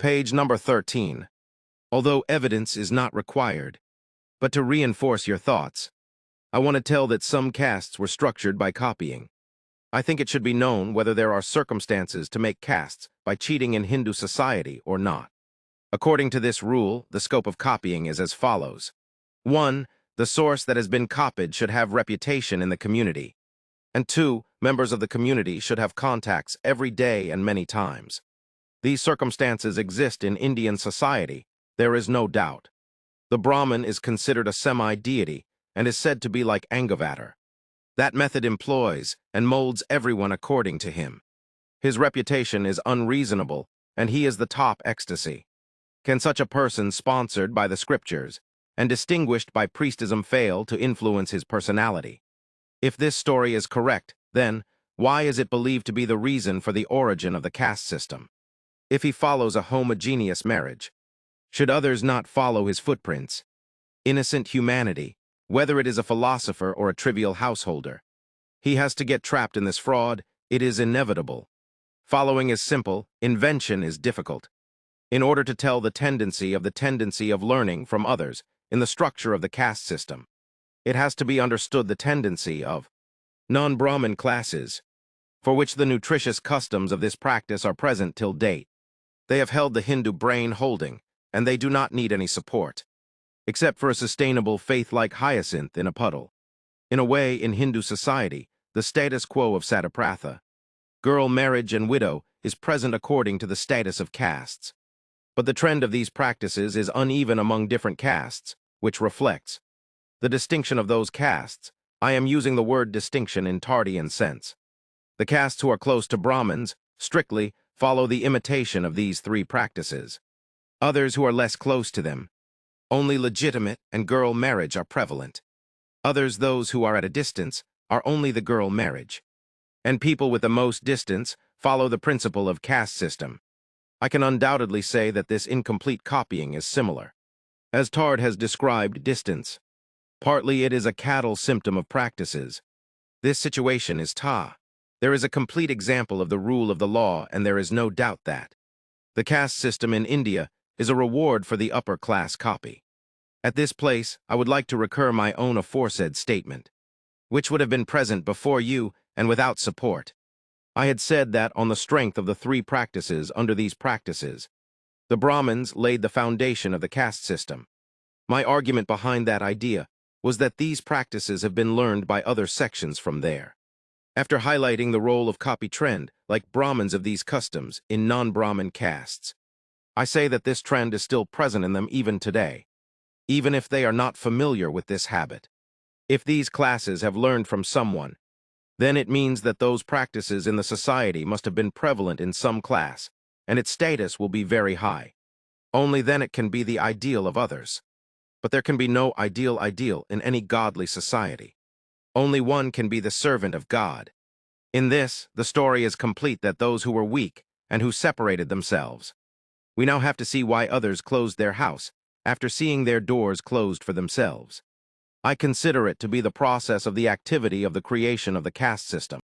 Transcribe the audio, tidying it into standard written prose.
Page number 13. Although evidence is not required, but to reinforce your thoughts, I want to tell that some castes were structured by copying. I think it should be known whether there are circumstances to make castes by cheating in Hindu society or not. According to this rule, the scope of copying is as follows. 1. The source that has been copied should have reputation in the community. And 2. Members of the community should have contacts every day and many times. These circumstances exist in Indian society, there is no doubt. The Brahmin is considered a semi-deity and is said to be like Angavatar. That method employs and molds everyone according to him. His reputation is unreasonable, and he is the top ecstasy. Can such a person sponsored by the scriptures and distinguished by priestism fail to influence his personality? If this story is correct, then why is it believed to be the reason for the origin of the caste system? If he follows a homogeneous marriage, should others not follow his footprints? Innocent humanity, whether it is a philosopher or a trivial householder. He has to get trapped in this fraud. It is inevitable. Following is simple, invention is difficult. In order to tell the tendency of learning from others in the structure of the caste system, it has to be understood the tendency of non-Brahmin classes, for which the nutritious customs of this practice are present till date. They have held the Hindu brain holding, and they do not need any support, except for a sustainable faith-like hyacinth in a puddle. In a way, in Hindu society, the status quo of satapratha, girl marriage and widow, is present according to the status of castes. But the trend of these practices is uneven among different castes, which reflects the distinction of those castes. I am using the word distinction in Tardian sense. The castes who are close to Brahmins, strictly, follow the imitation of these three practices. Others who are less close to them, only legitimate and girl marriage are prevalent. Others, those who are at a distance, are only the girl marriage. And people with the most distance follow the principle of caste system. I can undoubtedly say that this incomplete copying is similar. As Tard has described distance, partly it is a cattle symptom of practices. This situation is Ta. There is a complete example of the rule of the law, and there is no doubt that the caste system in India is a reward for the upper-class copy. At this place, I would like to recur my own aforesaid statement, which would have been present before you and without support. I had said that on the strength of the three practices under these practices, the Brahmins laid the foundation of the caste system. My argument behind that idea was that these practices have been learned by other sections from there. After highlighting the role of copy trend, like Brahmins of these customs, in non-Brahmin castes, I say that this trend is still present in them even today, even if they are not familiar with this habit. If these classes have learned from someone, then it means that those practices in the society must have been prevalent in some class, and its status will be very high. Only then it can be the ideal of others. But there can be no ideal in any godly society. Only one can be the servant of God. In this, the story is complete that those who were weak and who separated themselves. We now have to see why others closed their house after seeing their doors closed for themselves. I consider it to be the process of the activity of the creation of the caste system.